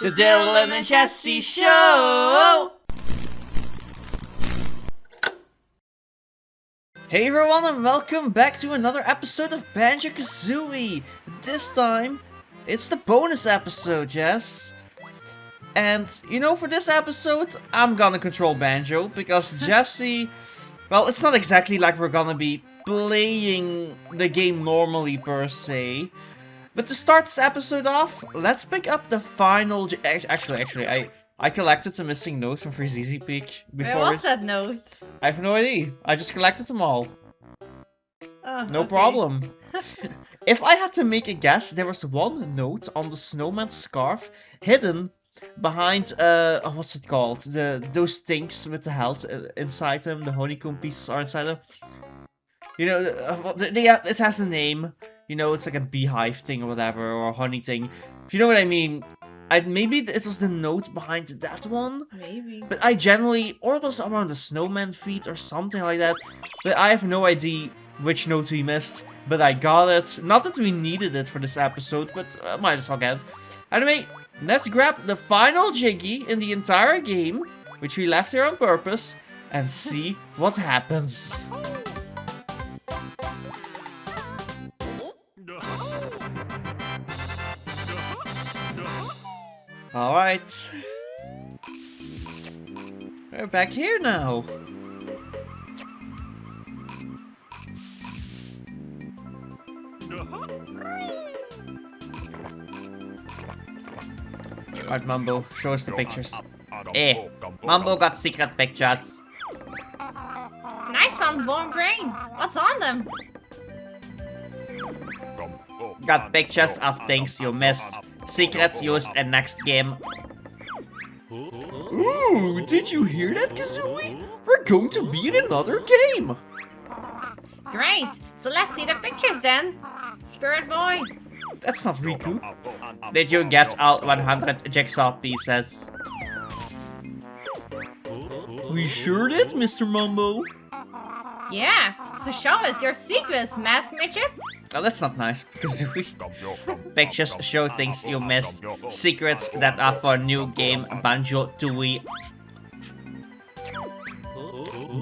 The Dylan and Jessy Show! Hey everyone and welcome back to another episode of Banjo-Kazooie! This time, it's the bonus episode, Jess. And, you know, for this episode, I'm gonna control Banjo, because Jessy... Well, it's not exactly like we're gonna be playing the game normally per se. But to start this episode off, let's pick up the final... Actually, I collected a missing note from Freezy Peak before. Where was that note? I have no idea. I just collected them all. Oh, No problem. If I had to make a guess, there was one note on the snowman's scarf hidden behind, what's it called? Those things with the health inside them, the honeycomb pieces are inside them. You know, it has a name. You know, it's like a beehive thing or whatever, or a honey thing. If you know what I mean. Maybe it was the note behind that one? Maybe. But I generally, or it was around the snowman feet or something like that. But I have no idea which note we missed. But I got it. Not that we needed it for this episode, but might as well get it. Anyway, let's grab the final Jiggy in the entire game, which we left here on purpose, and see what happens. Alright. We're back here now. Alright, Mambo, show us the pictures. Mambo got secret pictures. Nice one, Born Brain. What's on them? Got pictures of things you missed. Secrets used in next game. Ooh, did you hear that, Kazooie? We're going to be in another game! Great. So let's see the pictures then. Spirit Boy. That's not Riku. Did you get all 100 jigsaw pieces? We sure did, Mr. Mumbo. Yeah. So show us your secrets, Mask Midget. Oh, that's not nice, Kazooie. Pictures show things you missed. Secrets that are for new game Banjo-Tooie.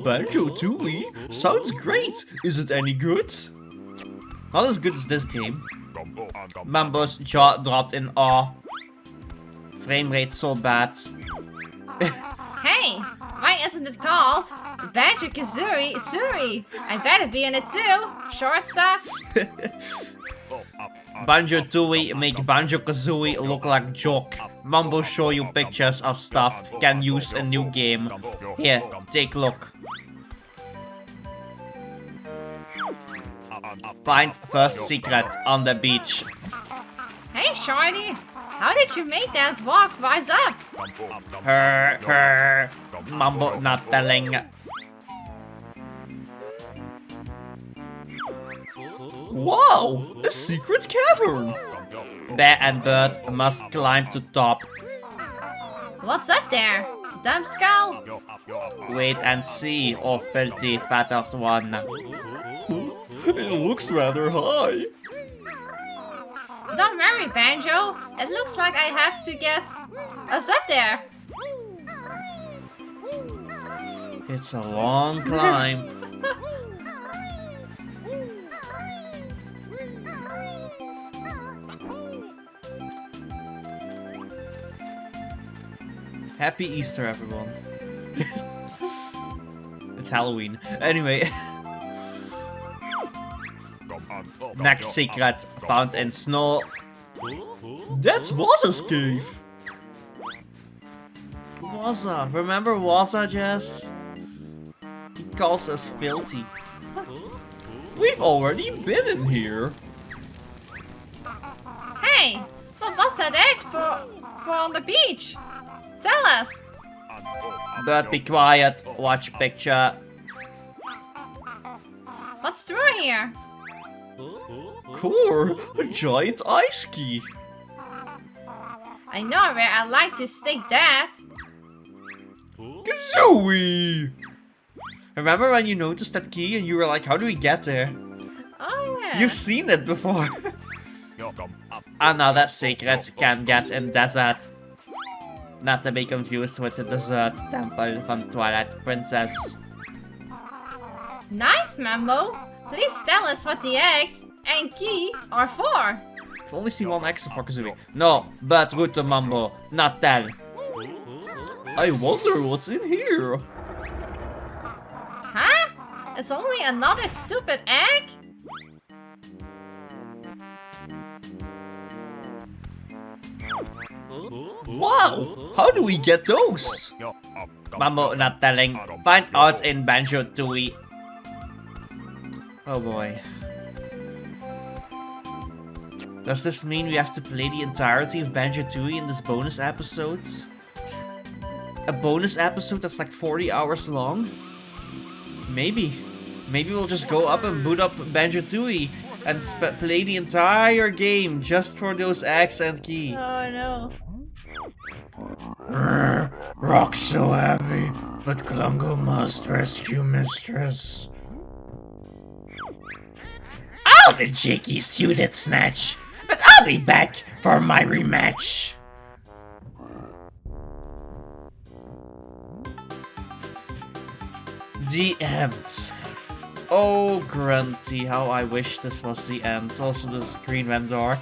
Banjo-Tooie? Sounds great! Is it any good? Not as good as this game. Mambo's jaw dropped in awe. Frame rate so bad. Hey, why isn't it called Banjo-Kazooie Tsuri? I better be in it too. Short stuff. Banjo-Tooie make Banjo-Kazooie look like joke. Mambo show you pictures of stuff can use a new game. Here, take a look. Find first secret on the beach. Hey, Shorty. How did you make that walk rise up? Her. Mambo not telling. Wow, a secret cavern. Bear and Bird must climb to top. What's up there? Dumb skull? Wait and see, oh filthy fatted one. It looks rather high. Don't worry, Banjo. It looks like I have to get us up there. It's a long climb. Happy Easter, everyone. It's Halloween. Anyway. Next secret found in snow. That's Waza's cave. Waza. Remember Waza, Jess? He calls us filthy. We've already been in here. Hey, what was that egg for on the beach? Tell us. But be quiet. Watch picture. What's through here? Core, a giant ice key. I know where I'd like to stick that. Kazooie! Remember when you noticed that key and you were like, how do we get there? Oh yeah. You've seen it before. Another secret can get in desert. Not to be confused with the dessert temple from Twilight Princess. Nice, Mambo. Please tell us what the eggs and key are for. I've only seen one extra for Kazooie. No, but Ruto Mambo, not tell. I wonder what's in here. Huh? It's only another stupid egg? Wow! How do we get those? Mambo not telling. Find out in Banjo-Tooie. Oh boy. Does this mean we have to play the entirety of Banjo-Tooie in this bonus episode? A bonus episode that's like 40 hours long? Maybe. Maybe we'll just go up and boot up Banjo-Tooie and play the entire game just for those eggs and key. Oh no. Rock so heavy, but Klungo must rescue Mistress. I'll the jickies you did snatch, but I'll be back for my rematch. The end. Oh, Grunty, how I wish this was the end. Also, the screen went dark.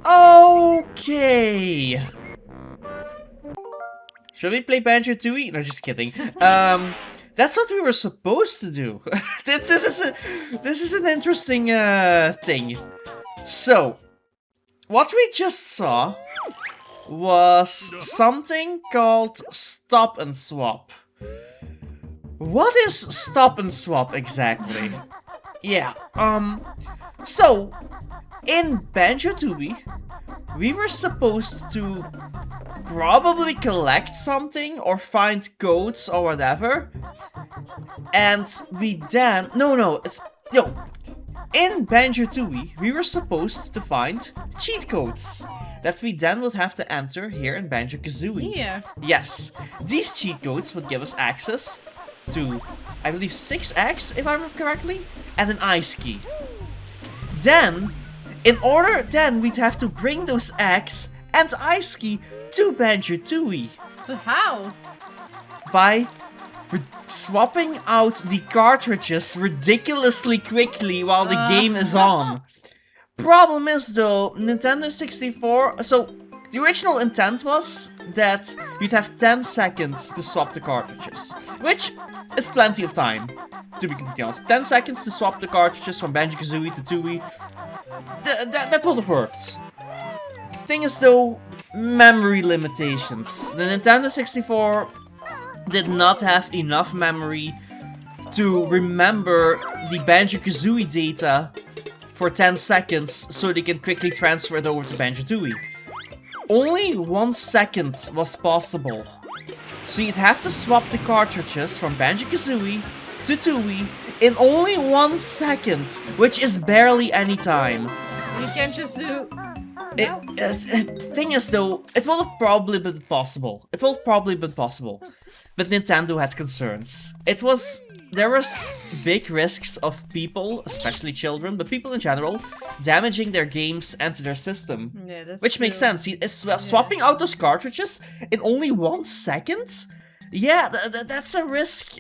Okay. Should we play Banjo-Tooie? No, just kidding. That's what we were supposed to do. this is an interesting thing. So, what we just saw was something called Stop and Swap. What is Stop and Swap exactly? Yeah, so in Banjo-Tooie, we were supposed to probably collect something or find codes or whatever. And we then... In Banjo-Tooie, we were supposed to find cheat codes that we then would have to enter here in Banjo-Kazooie. Here. Yes, these cheat codes would give us access to, I believe, 6 eggs, if I remember correctly, and an ice key. Then, we'd have to bring those eggs and ice key to Banjo-Tooie. But how? By swapping out the cartridges ridiculously quickly while the game is on. Problem is though, Nintendo 64, so the original intent was that you'd have 10 seconds to swap the cartridges, which is plenty of time, to be completely honest. 10 seconds to swap the cartridges from Banjo-Kazooie to Tooie, that would have worked. Thing is though, memory limitations. The Nintendo 64 did not have enough memory to remember the Banjo-Kazooie data for 10 seconds so they can quickly transfer it over to Banjo-Tooie. Only 1 second was possible. So you'd have to swap the cartridges from Banjo-Kazooie to Tooie in only 1 second, which is barely any time. You can just do... Thing is though, it would have probably been possible. But Nintendo had concerns. There was big risks of people, especially children, but people in general, damaging their games and their system. Yeah, that's which makes sense. Swapping out those cartridges in only 1 second? Yeah, that's a risk.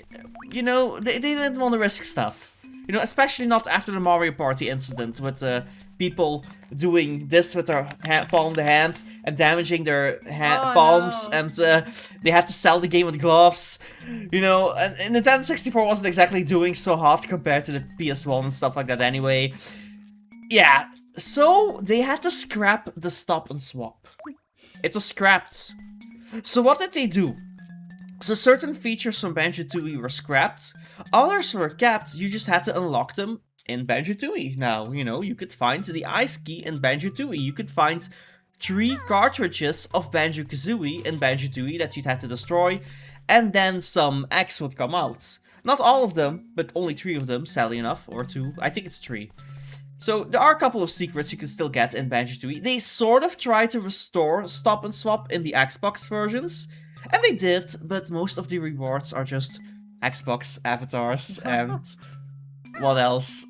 You know, they didn't want to risk stuff. You know, especially not after the Mario Party incident with people doing this with their palm in the hand and damaging their palms, no. and they had to sell the game with gloves. You know, and Nintendo 64 wasn't exactly doing so hot compared to the PS1 and stuff like that anyway. Yeah, so they had to scrap the Stop and Swap. It was scrapped. So what did they do? So certain features from Banjo-Tooie were scrapped, others were kept, you just had to unlock them in Banjo-Tooie. Now, you know, you could find the ice key in Banjo-Tooie, you could find 3 cartridges of Banjo-Kazooie in Banjo-Tooie that you'd have to destroy, and then some eggs would come out. Not all of them, but only 3 of them, sadly enough, or 2, I think it's 3. So there are a couple of secrets you can still get in Banjo-Tooie. They sort of try to restore Stop and Swap in the Xbox versions, and they did, but most of the rewards are just Xbox avatars and what else?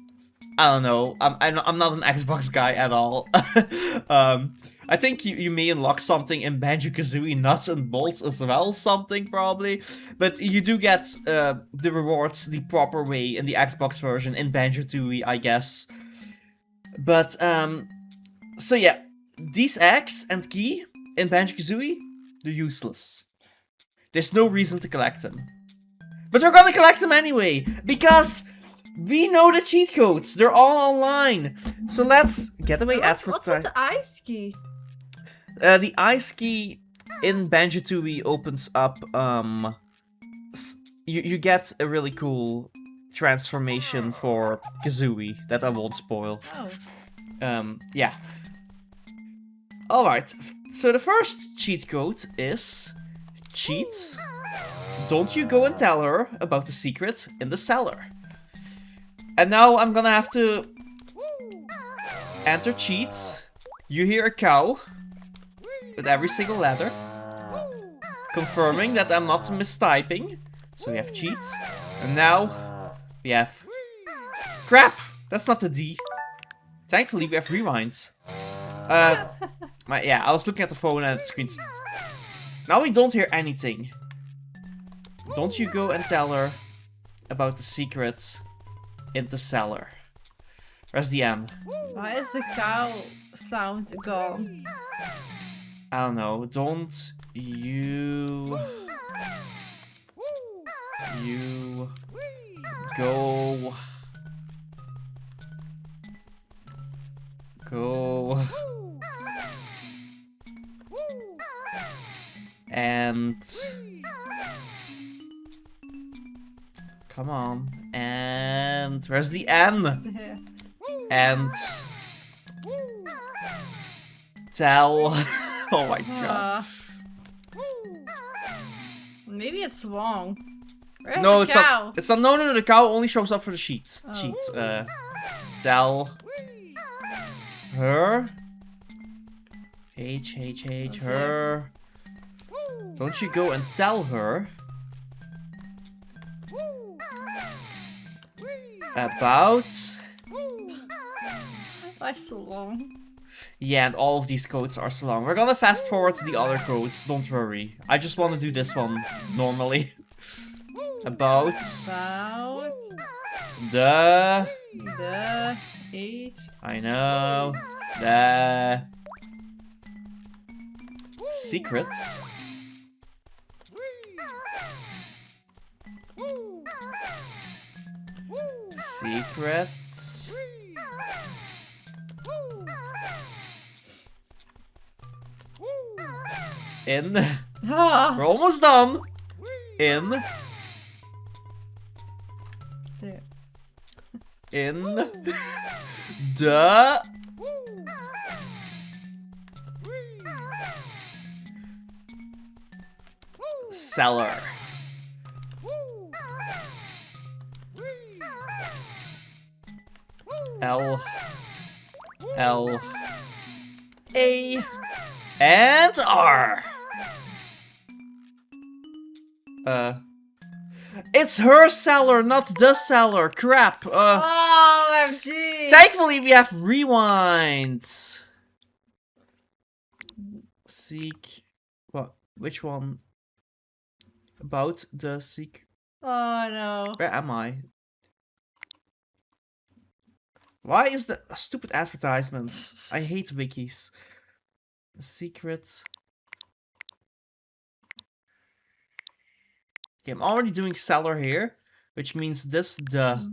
I don't know. I'm not an Xbox guy at all. I think you may unlock something in Banjo-Kazooie Nuts and Bolts as well, something probably. But you do get the rewards the proper way in the Xbox version in Banjo-Tooie, I guess. But so yeah, these eggs and key in Banjo-Kazooie, they're useless. There's no reason to collect them. But we're gonna collect them anyway, because we know the cheat codes. They're all online. So let's get away What's with the ice key? The ice key in Banjo-Tooie opens up, you get a really cool transformation for Kazooie that I won't spoil. Oh. Yeah. Alright, so the first cheat code is cheat. Don't you go and tell her about the secret in the cellar. And now I'm gonna have to enter cheat. You hear a cow with every single letter, confirming that I'm not mistyping. So we have cheat, and now we have crap. That's not the D. Thankfully, we have rewind. Yeah, I was looking at the phone and the screen. Now we don't hear anything. Don't you go and tell her about the secret in the cellar. Where's the N? Why is the cow sound gone? I don't know. Don't you... You... Go... Go... And... Come on. And... Where's the N? And... Tell... Oh my god. Maybe it's wrong. Where's No, the it's cow? not. It's not. No, the cow only shows up for the sheet. Oh. Sheet. Tell her. H Okay. her. Don't you go and tell her about. Why so long? Yeah, and all of these codes are so long. We're gonna fast forward to the other codes. Don't worry. I just want to do this one normally. About the H. I know the secrets in we're almost done in There. in the cellar. L A and R. It's her cellar, not the cellar. Crap. OMG. Thankfully, we have rewind. Seek. What? Which one? About the seek. Oh no. Where am I? Why is the stupid advertisements? I hate wikis. The secret. Okay, I'm already doing cellar here, which means this the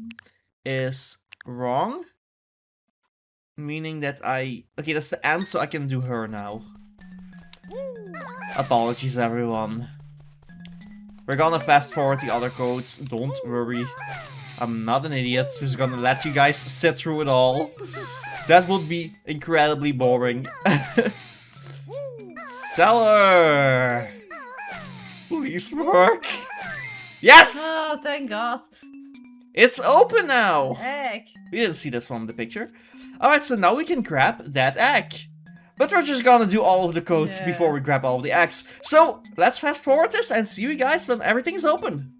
is wrong. Meaning that okay, that's the end, so I can do her now. Apologies, everyone. We're gonna fast forward the other codes, don't worry. I'm not an idiot who's gonna let you guys sit through it all. That would be incredibly boring. Cellar! Please work. Yes! Oh, thank God. It's open now! Egg. We didn't see this from the picture. Alright, so now we can grab that egg. But we're just gonna do all of the codes before we grab all of the eggs. So, let's fast forward this and see you guys when everything is open.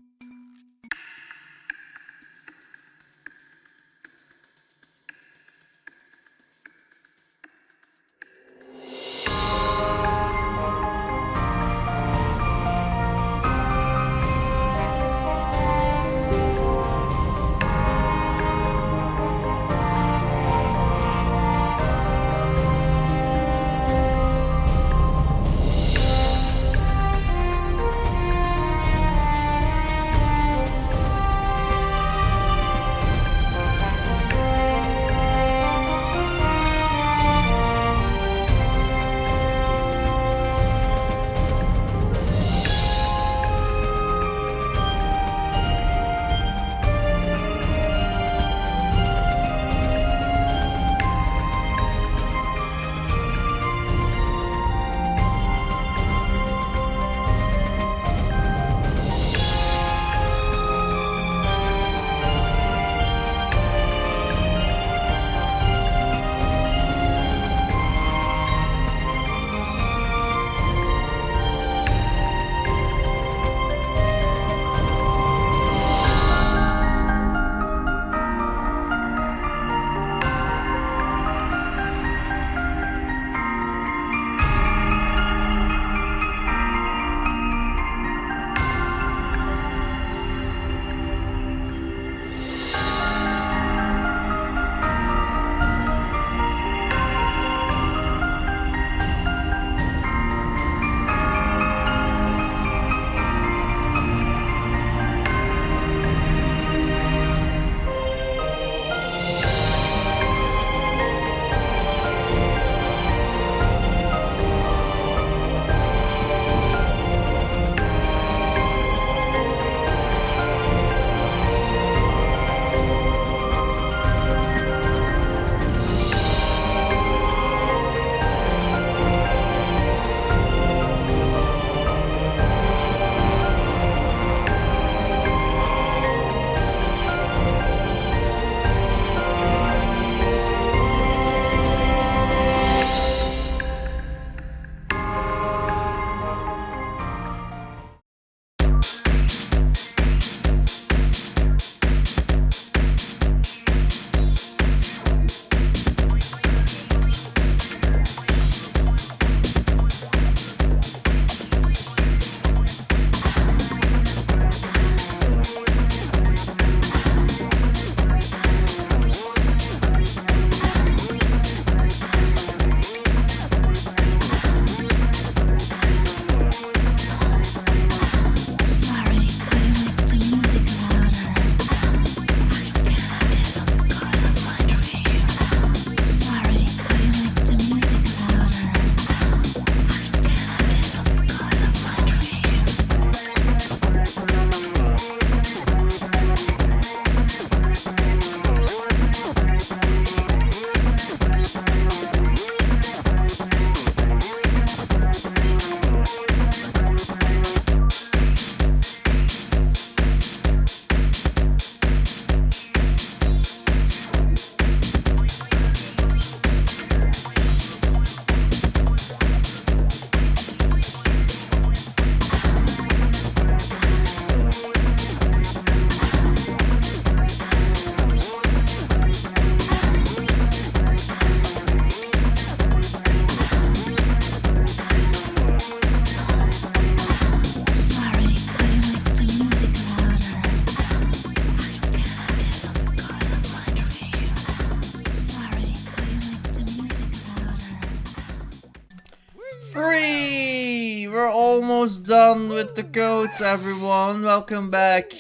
Free! We're almost done with the codes, everyone. Welcome back.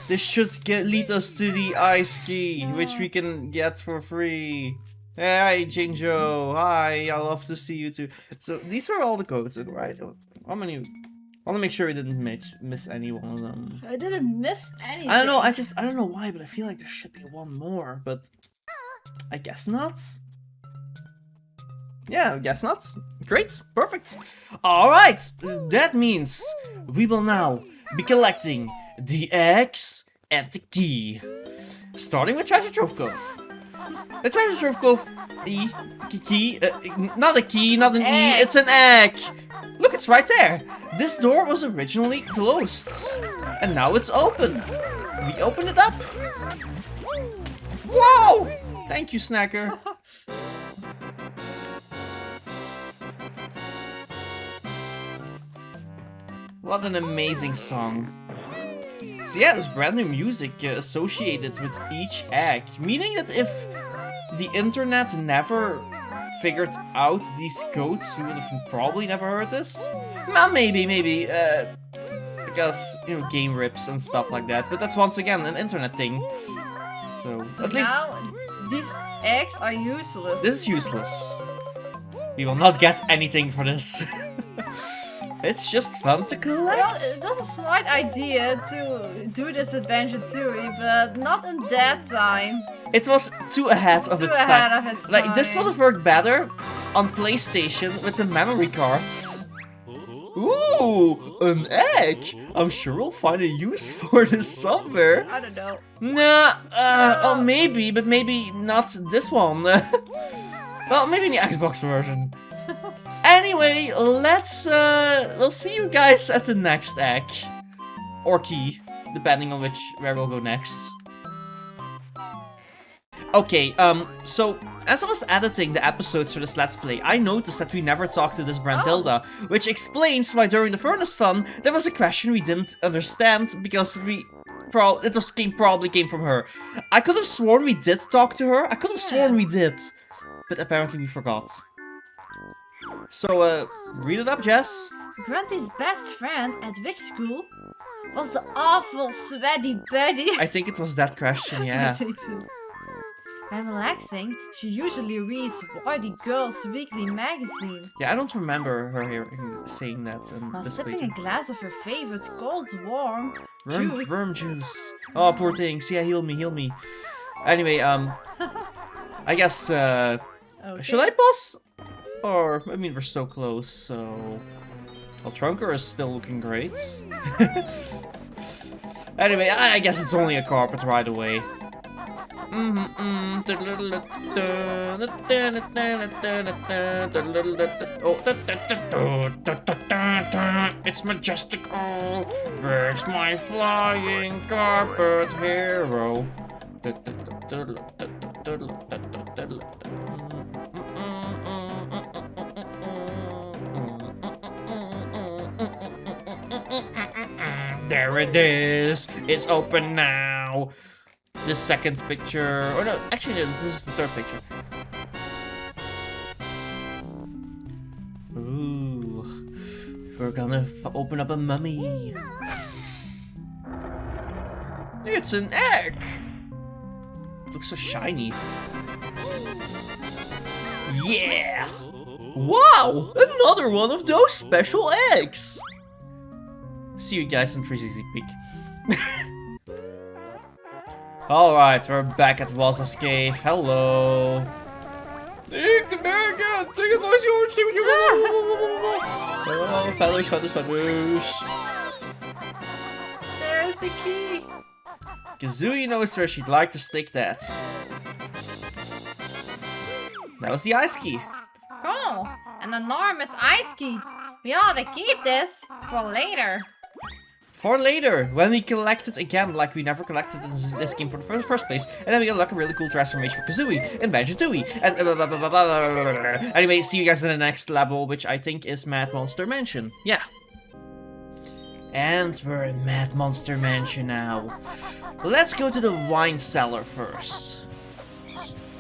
This should lead us to the ice key, which we can get for free. Hey, Jinjo. Hi, I love to see you too. So these were all the codes, right? How many? I want to make sure we didn't miss any one of them. I didn't miss anything. I don't know. I don't know why, but I feel like there should be one more, but I guess not. Yeah, I guess not. Great, perfect. All right, that means we will now be collecting the eggs and the key, starting with Treasure Trove Cove. The Treasure Trove Cove key, not a key, not an E, it's an egg. Look, it's right there. This door was originally closed, and now it's open. We open it up. Whoa! Thank you, Snacker. What an amazing song. So yeah, there's brand new music associated with each egg, meaning that if the internet never figured out these codes, we would have probably never heard this. Well, maybe, because, you know, game rips and stuff like that, but that's once again an internet thing. So, at least... Now, these eggs are useless. This is useless. We will not get anything for this. It's just fun to collect. Well, it was a smart idea to do this with Banjo-Kazooie, but not in that time. It was too ahead of its time. Like, this would have worked better on PlayStation with the memory cards. Ooh, an egg! I'm sure we'll find a use for this somewhere. I don't know. Nah, oh maybe, but maybe not this one. Well, maybe in the Xbox version. Anyway, we'll see you guys at the next egg. Or key, depending on where we'll go next. Okay, so, as I was editing the episodes for this Let's Play, I noticed that we never talked to this Brantilda, which explains why during the Furnace Fun, there was a question we didn't understand, because probably came from her. I could have sworn we did talk to her, I could have sworn we did, but apparently we forgot. So, read it up, Jess. Grunty's best friend at which school was the awful sweaty Betty? I think it was that question, yeah. I think so. When relaxing, she usually reads Warty Girls Weekly magazine. Yeah, I don't remember her saying that. While sipping a glass of her favorite cold, warm juice. Worm juice. Oh, poor things. Yeah, heal me. Anyway, I guess, Okay. should I pause? Or, I mean, we're so close, so... Well, Trunker is still looking great. Anyway, I guess it's only a carpet right away. It's majestic. Oh, where's my flying carpet hero? There it is. It's open now. The second picture, or no, actually no, this is the third picture. Ooh, we're gonna open up a mummy. It's an egg. It looks so shiny. Yeah! Wow, another one of those special eggs. See you guys in 360 peek. Alright, we're back at Waza's cave. Hello. Take the bear again! Take a noisy orange thing with you! Oh, feathers. There's the key! Kazooie knows where she'd like to stick that. That was the ice key. Oh, an enormous ice key. We ought to keep this for later. For later, when we collect it again, like we never collected this game for the first place, and then we unlock a really cool transformation for Kazooie and Banjo-Kazooie, and blah, blah, blah, blah, blah, blah. Anyway, see you guys in the next level, which I think is Mad Monster Mansion. Yeah. And we're in Mad Monster Mansion now. Let's go to the wine cellar first.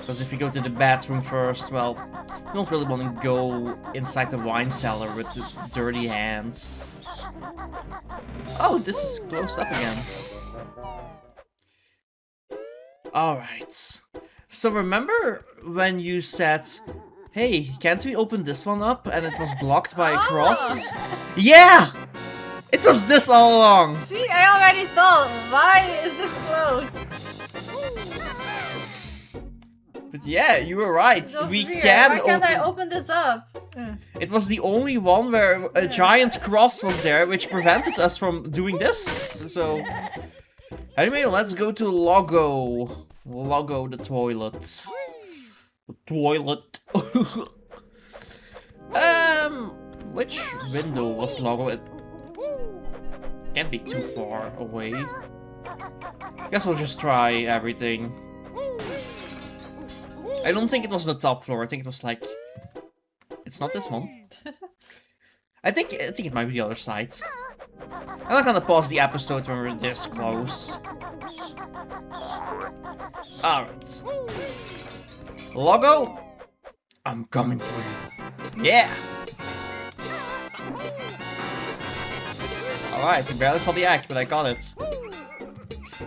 Because if you go to the bathroom first, well, you don't really want to go inside the wine cellar with the dirty hands. Oh, this is closed up again. Alright. So remember when you said, hey, can't we open this one up? And it was blocked by a cross? Yeah! It was this all along! See, I already thought, why is this closed? But yeah, you were right. We Weird. can Why can't I open this up? It was the only one where a giant cross was there, which prevented us from doing this. So, anyway, let's go to Logo. Logo the toilet. The toilet. Which window was Logo? It can't be too far away. Guess we'll just try everything. I don't think it was the top floor. I think it was like... It's not this one. I think it might be the other side. I'm not gonna pause the episode when we're this close. Alright. Logo, I'm coming for you. Yeah! Alright, you barely saw the act, but I got it.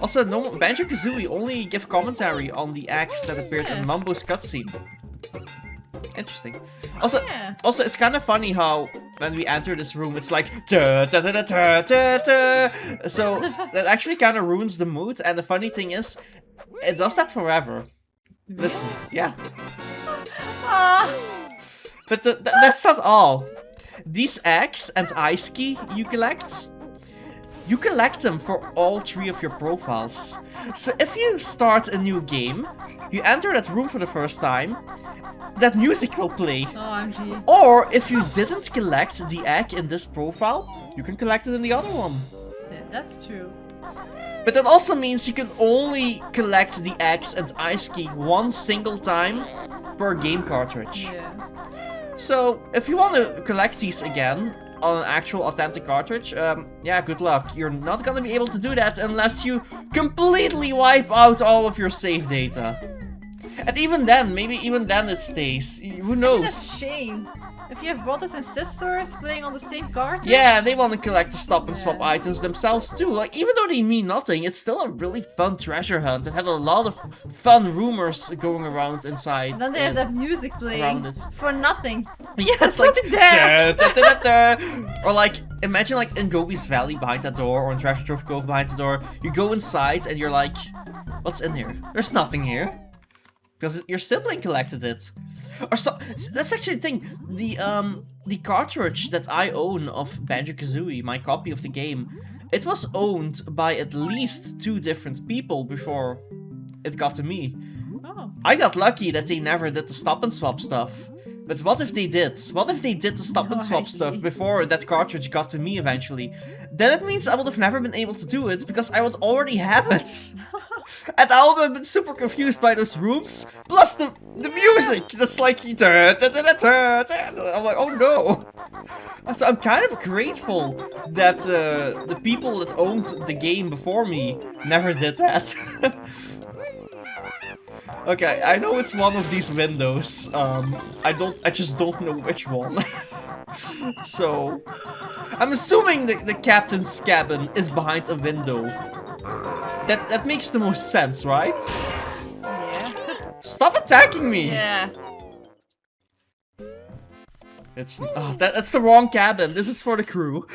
Also, no, Banjo-Kazooie only give commentary on the acts that appeared in Mambo's cutscene. Interesting. Also, it's kind of funny how when we enter this room, it's like da da da da da da da. So that actually kind of ruins the mood. And the funny thing is, it does that forever. Listen, yeah. But that's not all. These eggs and ice key you collect them for all 3 of your profiles. So if you start a new game, you enter that room for the first time, that music will play. OMG. Or if you didn't collect the egg in this profile, you can collect it in the other one. Yeah, that's true. But that also means you can only collect the eggs and ice key one single time per game cartridge. Yeah. So if you want to collect these again on an actual authentic cartridge, yeah, good luck. You're not gonna be able to do that unless you completely wipe out all of your save data. And even then, maybe even then it stays. Who knows? That's a shame. If you have brothers and sisters playing on the same cartridge. Yeah, they want to collect the stop and swap items themselves too. Like, even though they mean nothing, it's still a really fun treasure hunt. It had a lot of fun rumors going around inside. And then they have that music playing for nothing. Yeah, it's like there. Da, da, da, da, da. Or like, imagine like in Gobi's Valley behind that door, or in Treasure Trove Cove behind the door. You go inside and you're like, what's in here? There's nothing here. Because your sibling collected it. Or so that's actually the thing. The cartridge that I own of Banjo-Kazooie, my copy of the game, it was owned by at least 2 different people before it got to me. Oh. I got lucky that they never did the stop and swap stuff. But what if they did? What if they did the stop and swap stuff before that cartridge got to me eventually? Then it means I would have never been able to do it because I would already have it. And I would have been super confused by those rooms. Plus the music that's like da, da, da, da, da, da. I'm like, oh no. And so I'm kind of grateful that the people that owned the game before me never did that. Okay, I know it's one of these windows. I just don't know which one. So, I'm assuming the captain's cabin is behind a window. That makes the most sense, right? Yeah. Stop attacking me! Yeah. It's that's the wrong cabin. This is for the crew.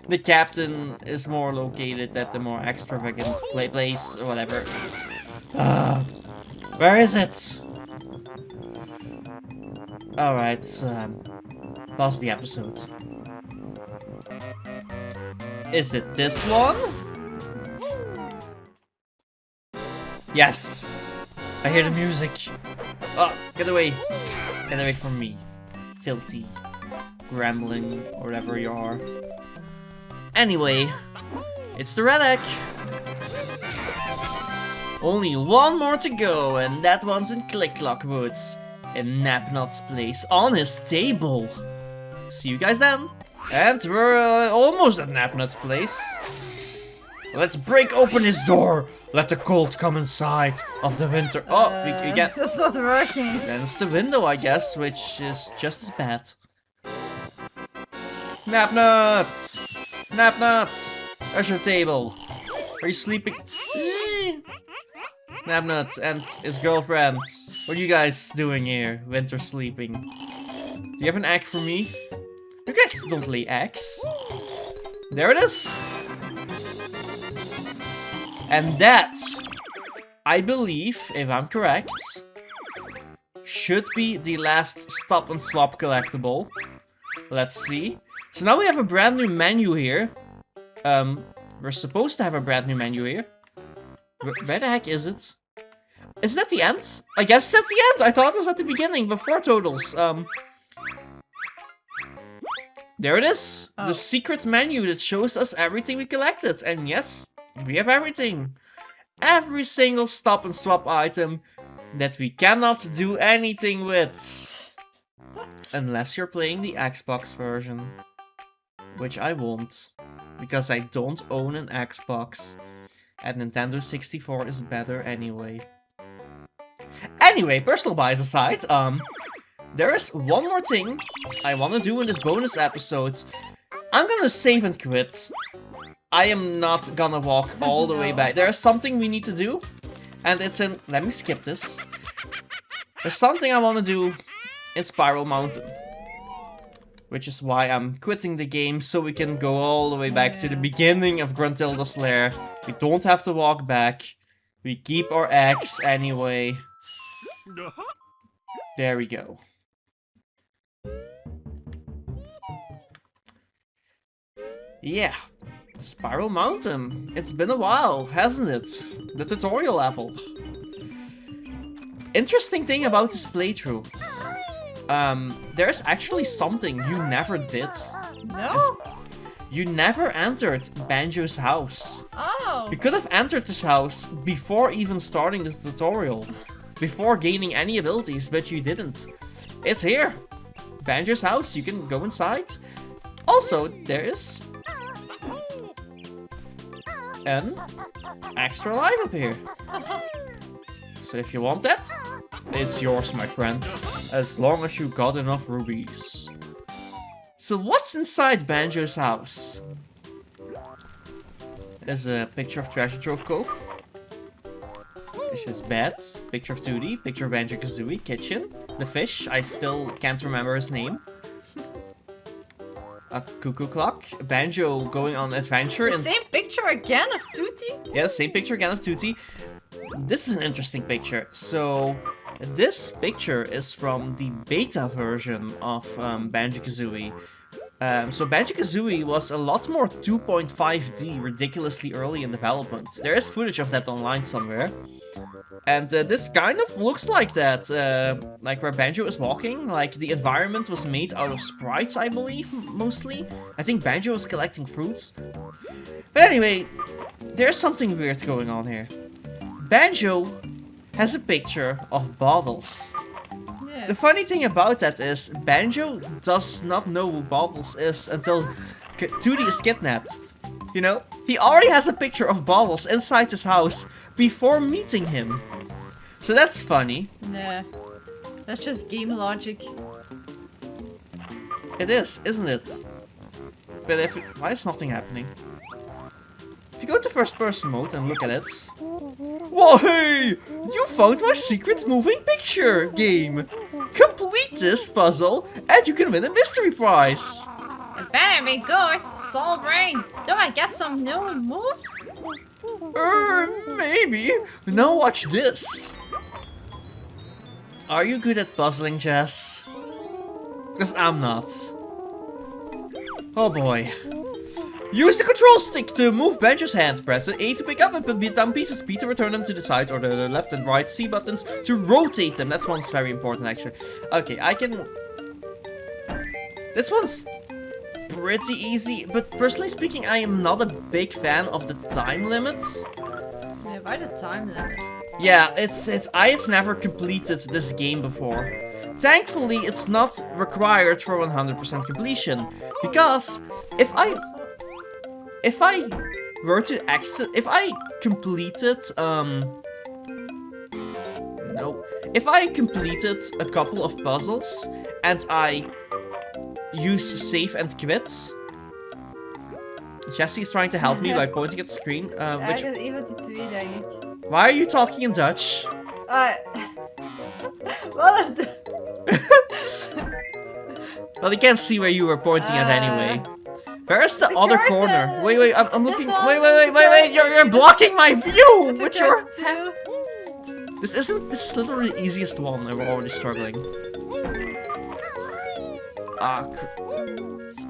The captain is more located at the more extravagant place or whatever. Where is it? Alright, pause the episode. Is it this one? Yes! I hear the music. Oh, get away! Get away from me. Filthy, grambling, or whatever you are. Anyway, it's the relic! Only one more to go, and that one's in Click-Clock Woods, in Napnot's place, on his table. See you guys then. And we're almost at Napnot's place. Let's break open his door. Let the cold come inside of the winter. Oh, we get. That's not working. Then it's the window, I guess, which is just as bad. Nap nuts! Nap nuts! There's your table. Are you sleeping? Nap nuts and his girlfriend. What are you guys doing here? Winter sleeping. Do you have an egg for me? You guys don't lay eggs. There it is. And that, I believe, if I'm correct, should be the last Stop and Swap collectible. Let's see. So now we have a brand new menu here. We're supposed to have a brand new menu here. Where the heck is it? Is that the end? I guess that's the end. I thought it was at the beginning, before totals. There it is. Oh. The secret menu that shows us everything we collected. And yes, we have everything. Every single Stop and Swap item that we cannot do anything with. Unless you're playing the Xbox version. Which I won't. Because I don't own an Xbox. And Nintendo 64 is better anyway. Anyway, personal bias aside, there is one more thing I want to do in this bonus episode. I'm gonna save and quit. I am not gonna walk all the way back. There's something we need to do. And it's in... Let me skip this. There's something I want to do in Spiral Mountain. Which is why I'm quitting the game, so we can go all the way back to the beginning of Gruntilda's lair. We don't have to walk back. We keep our eggs anyway. There we go. Yeah, Spiral Mountain. It's been a while, hasn't it? The tutorial level. Interesting thing about this playthrough. There's actually something you never did. No? You never entered Banjo's house. Oh. You could have entered this house before even starting the tutorial. Before gaining any abilities, but you didn't. It's here. Banjo's house, you can go inside. Also, there is an extra life up here. So if you want that, it's yours, my friend. As long as you got enough rubies. So what's inside Banjo's house? There's a picture of Treasure Trove Cove. There's his bed, picture of Tootie, picture of Banjo-Kazooie, kitchen, the fish, I still can't remember his name. A cuckoo clock, Banjo going on adventure. The same picture again of Tootie? Yeah, same picture again of Tootie. This is an interesting picture. So, this picture is from the beta version of Banjo-Kazooie. So Banjo-Kazooie was a lot more 2.5D ridiculously early in development. There is footage of that online somewhere. And this kind of looks like that, like where Banjo is walking, like the environment was made out of sprites, I believe, mostly. I think Banjo was collecting fruits. But anyway, there's something weird going on here. Banjo has a picture of Bottles. Yeah. The funny thing about that is, Banjo does not know who Bottles is until Tootie is kidnapped. You know, he already has a picture of Bottles inside his house before meeting him. So that's funny. Yeah. That's just game logic. It is, isn't it? But if why is nothing happening? If you go to first person mode and look at it. Whoa, hey! You found my secret moving picture game! Complete this puzzle and you can win a mystery prize! It better be good. Soul Brain. Do I get some new moves? Maybe. Now watch this. Are you good at puzzling, Jess? Because I'm not. Oh boy. Use the control stick to move Banjo's hand. Press A to pick up and beat down pieces. B to return them to the side, or the left and right C buttons to rotate them. That one's very important, actually. Okay, I can... This one's pretty easy, but personally speaking, I am not a big fan of the time limits. Yeah, why the time limit? Yeah, it's I have never completed this game before. Thankfully, it's not required for 100% completion, because if I were to exit, if I completed, no. If I completed a couple of puzzles and I use save and quit, Jessy is trying to help me by pointing at the screen. Ik heb iemand die twee, denk ik. Why are you talking in Dutch? Wat is de... Well, they can't see where you were pointing at anyway. Where's the other corner? Wait, I'm looking. Wait, you're blocking my view with your... This is literally the easiest one and we're already struggling.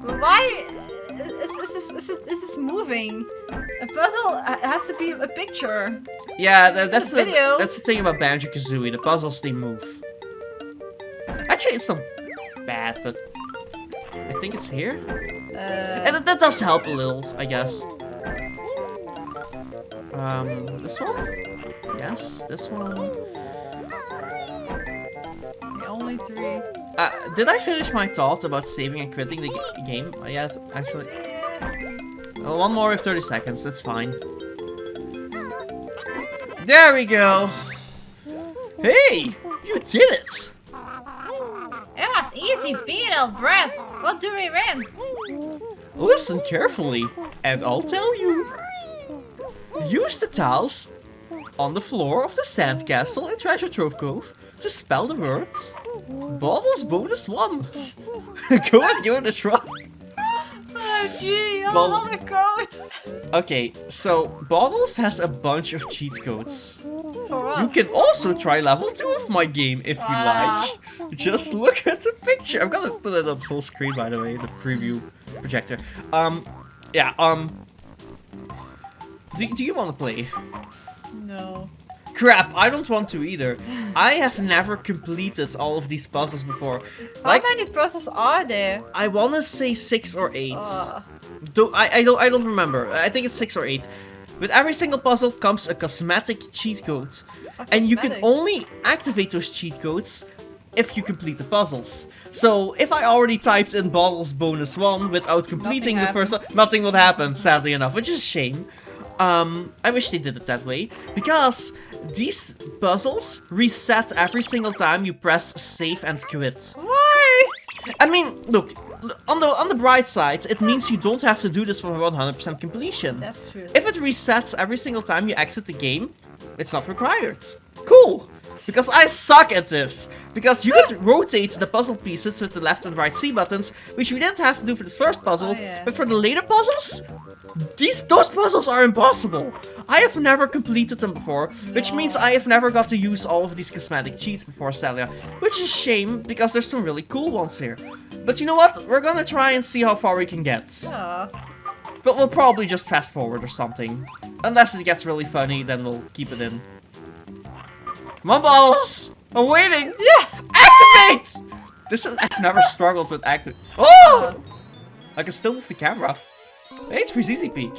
Why is this moving? A puzzle has to be a picture. Yeah, that's the thing about Banjo-Kazooie. The puzzles, they move. Actually, it's not bad, but I think it's here. And that does help a little, I guess. This one? Yes, this one. Only 3. Did I finish my thought about saving and quitting the game? Yeah, actually. One more with 30 seconds, that's fine. There we go! Hey! You did it! It was easy beetle, Brett. What do we win? Listen carefully, and I'll tell you. Use the tiles on the floor of the sandcastle in Treasure Trove Cove to spell the word Bottles bonus 1. Go and give it a try. Oh gee, another code. Okay, so Bottles has a bunch of cheat codes. For what? You can also try level 2 of my game if you like. Just look at the picture. I'm gonna put it on full screen, by the way, the preview projector. Yeah, do you want to play? No. Crap, I don't want to either. I have never completed all of these puzzles before. How many puzzles are there? I want to say 6 or 8. I don't remember. I think it's 6 or 8. With every single puzzle comes a cosmetic cheat code. And you can only activate those cheat codes if you complete the puzzles. So if I already typed in Bottles bonus 1 without completing the first one, nothing would happen, sadly enough, which is a shame. I wish they did it that way, because these puzzles reset every single time you press save and quit. Why? I mean, look, on the bright side, it means you don't have to do this for 100% completion. That's true. If it resets every single time you exit the game, it's not required. Cool! Because I suck at this! Because you could rotate the puzzle pieces with the left and right C buttons, which we didn't have to do for this first puzzle, but for the later puzzles, those puzzles are impossible! I have never completed them before, which means I have never got to use all of these cosmetic cheats before Celia, which is a shame, because there's some really cool ones here. But you know what? We're gonna try and see how far we can get. But we'll probably just fast forward or something. Unless it gets really funny, then we'll keep it in. Come on, balls! I'm waiting! Yeah! Activate! I've never struggled with activate. Oh! I can still move the camera. Hey, it's for ZZ Peak.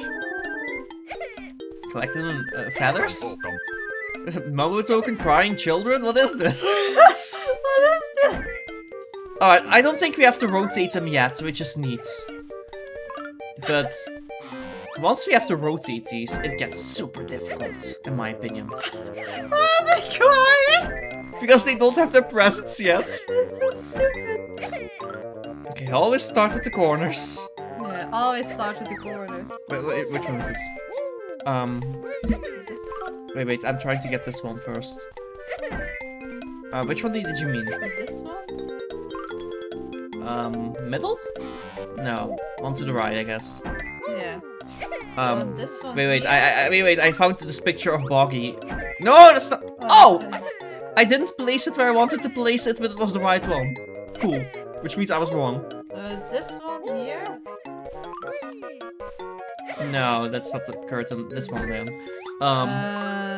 Collecting feathers? Momo token crying children? What is this? What is this? Alright, I don't think we have to rotate them yet, which is neat. But once we have to rotate these, it gets super difficult, in my opinion. Why are they crying? Because they don't have their presents yet. It's so stupid. Okay, always start with the corners. Yeah, always start with the corners. Wait, which one is this? This one? Wait, I'm trying to get this one first. Which one did you mean? This one? Middle? No, one to the right, I guess. Yeah. This one. Wait, I found this picture of Boggy. No, that's not. Oh! I didn't place it where I wanted to place it, but it was the right one. Cool. Which means I was wrong. This one here? No, that's not the curtain. This one then.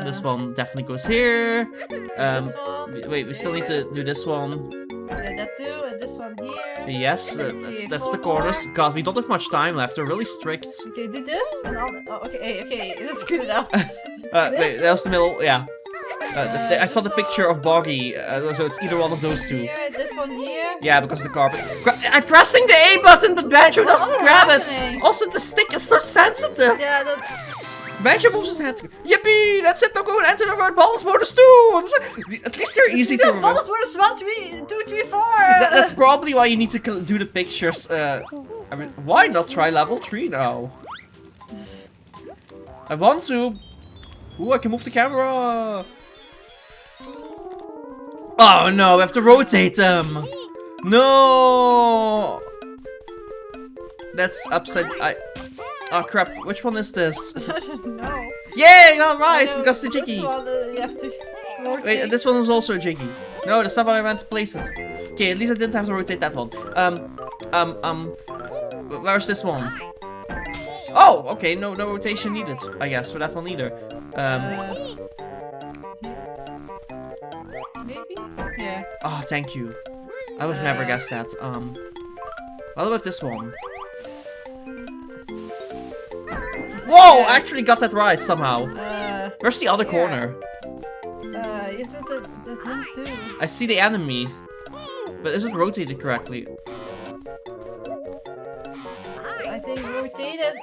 This one definitely goes here. This one. Wait, we still need to do this one. Yeah, that too, and this one here. Yes, that's the corners. God, we don't have much time left. They're really strict. Okay, do this, and I'll. Oh, okay, that's good enough. Wait, that was the middle. Yeah. I saw the picture of Boggy, so it's either one of those two. Here, this one here. Yeah, because the carpet. I'm pressing the A button, but Banjo doesn't grab it. Also, the stick is so sensitive. Yeah, Banjo moves his hand. Yippee! That's it. Now go and enter the word balls bonus 2. At least they're easy to remember. Balls bonus 1, 3, 2, 3, 4. That's probably why you need to do the pictures. I mean, why not try level 3 now? I want to. Ooh, I can move the camera. Oh no, we have to rotate them. No. That's upside. Oh crap! Which one is this? Is I don't know. Yay! Got right because the jiggy. This one, you have to rotate. Wait, this one is also a jiggy. No, that's not what I meant to place it. Okay, at least I didn't have to rotate that one. Where's this one? Oh, okay. No rotation needed. I guess for that one either. Maybe. Yeah. Oh, thank you. I would have never guessed that. What about this one? Whoa! I actually got that right somehow. Where's the other corner? Is it the thing too? I see the enemy, but is it rotated correctly? I think rotated.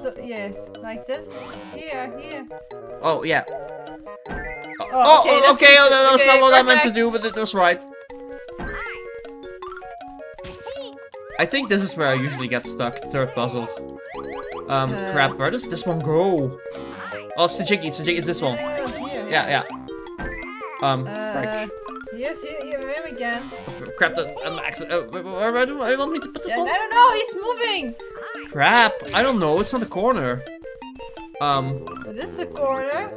So yeah, like this. Here. Oh yeah. Okay, Okay. Oh, that was okay, not what I meant to perfect. do, but it was right. I think this is where I usually get stuck. Third puzzle. Crap. Where does this one go? Oh, it's the jiggy. It's this one. Here. Yeah. Frank. Yes, here again. Crap. Where do I want me to put this I one? don't know. He's moving. Crap. I don't know. It's not a corner. This is a corner.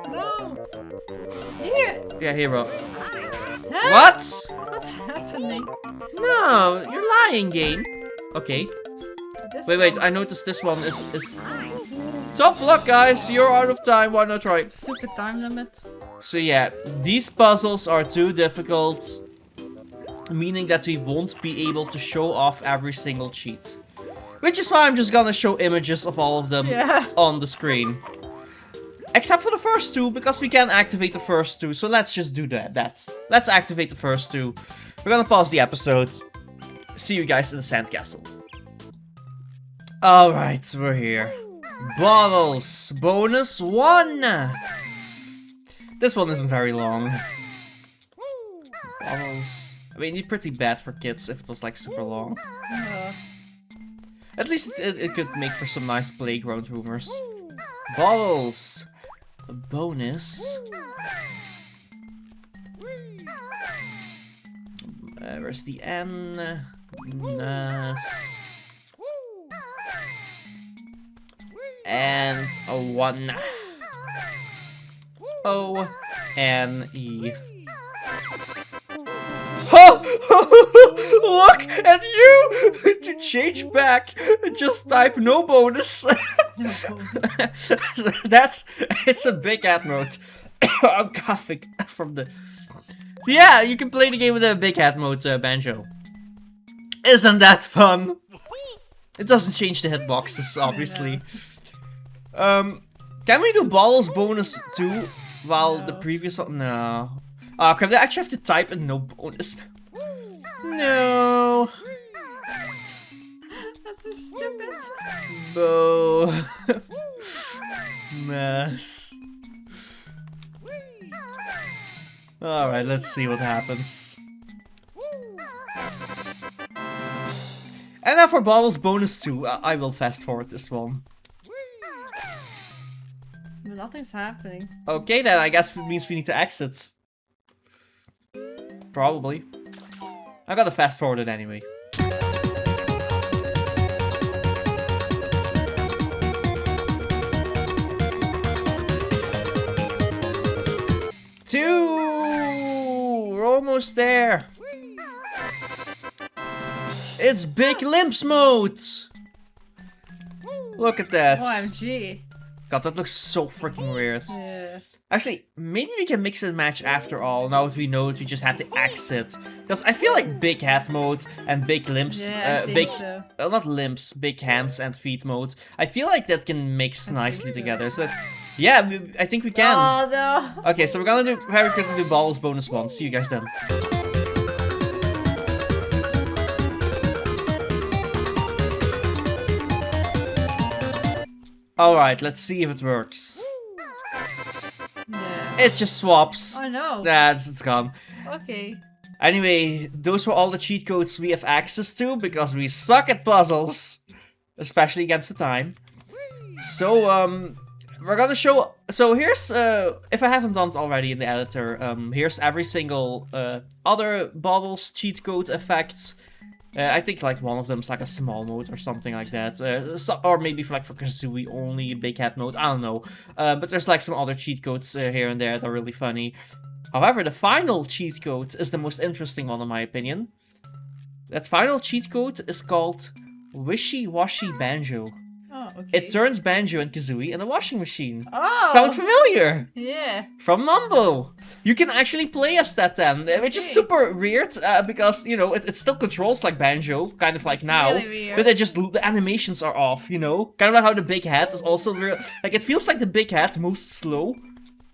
No. Here. Yeah, here, bro. Huh? What? What's happening? No, you're lying, game. Okay. This Wait. one. I noticed this one is. Tough luck, guys. You're out of time. Why not try? Stupid time limit. So yeah, these puzzles are too difficult, meaning that we won't be able to show off every single cheat. Which is why I'm just gonna show images of all of them on the screen. Except for the first two, because we can activate the first two, so let's just do that. Let's activate the first two. We're gonna pause the episode. See you guys in the sandcastle. Alright, we're here. Bottles, bonus 1! This one isn't very long. Bottles. I mean, it's pretty bad for kids if it was like super long. At least it could make for some nice playground rumors. Bottles. A bonus. Where's the N? Nice. And a 1. O-N-E. Oh! Look at you! To change back, just type no bonus. It's a big hat mode. I'm coughing from the... So yeah, you can play the game with a big hat mode, Banjo. Isn't that fun? It doesn't change the hitboxes, obviously. Can we do Bottles bonus 2 while the previous one? No. Oh crap, I actually have to type in no bonus. No. That's so stupid. Mess. Alright, let's see what happens. And now for Bottles bonus 2, I will fast forward this one. Nothing's happening. Okay then, I guess it means we need to exit. Probably. I gotta fast forward it anyway. We're almost there. It's Big Limps mode. Look at that. OMG. God, that looks so freaking weird. Yeah. Actually, maybe we can mix and match after all, now that we know that we just had to exit. Because I feel like Big Head mode and Big Limbs, so. not limbs, Big Hands and Feet mode, I feel like that can mix nicely together. So that's, yeah, I think we can. Oh no. Okay, so we're gonna do very quickly do Bottles bonus 1. See you guys then. Alright, let's see if it works. Yeah. It just swaps. I know. It's gone. Okay. Anyway, those were all the cheat codes we have access to because we suck at puzzles. Especially against the time. So, we're gonna show... So here's, if I haven't done it already in the editor, here's every single, other bottles cheat code effect. I think like one of them is like a small mode or something like that. Or maybe for Kazooie only, big head mode, I don't know. But there's like some other cheat codes here and there that are really funny. However, the final cheat code is the most interesting one in my opinion. That final cheat code is called Wishy Washy Banjo. Oh, okay. It turns Banjo and Kazooie in a washing machine. Oh! Sound familiar? Yeah. From Mumbo. You can actually play as that then, which is super weird because, you know, it still controls like Banjo, kind of like It's now. really weird. But the animations are off, you know? Kind of like how the big hat is also weird. Like, it feels like the big hat moves slow.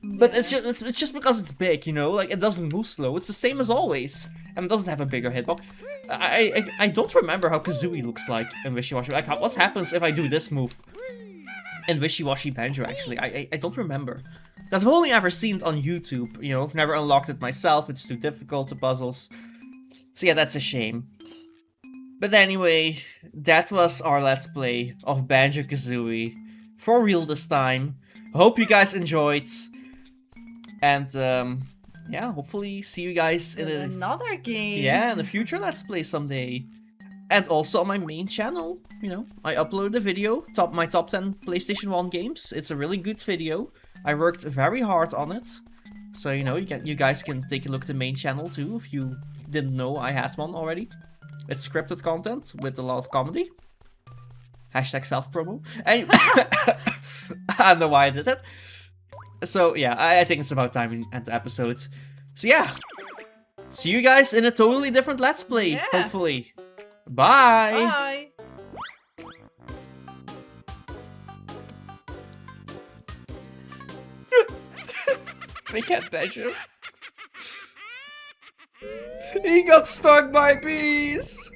But it's just because it's big, you know? Like, it doesn't move slow. It's the same as always. And it doesn't have a bigger hitbox. I don't remember how Kazooie looks like in Wishy Washy. Like, what happens if I do this move in Wishy Washy Banjo, actually? I don't remember. Because I've only ever seen it on YouTube, you know? I've never unlocked it myself. It's too difficult, the puzzles. So yeah, that's a shame. But anyway, that was our Let's Play of Banjo-Kazooie. For real this time. Hope you guys enjoyed. And, yeah, hopefully see you guys in another game. Yeah, in the future Let's Play someday. And also on my main channel, you know, I uploaded a video, my top 10 PlayStation 1 games. It's a really good video. I worked very hard on it. So, you know, you guys can take a look at the main channel too, if you didn't know I had one already. It's scripted content with a lot of comedy. Hashtag self-promo. Anyway, I don't know why I did that. So, yeah, I think it's about time we end the episode. So, yeah. See you guys in a totally different Let's Play, hopefully. Bye! Bye! Big Cat Badger. He got stung by bees!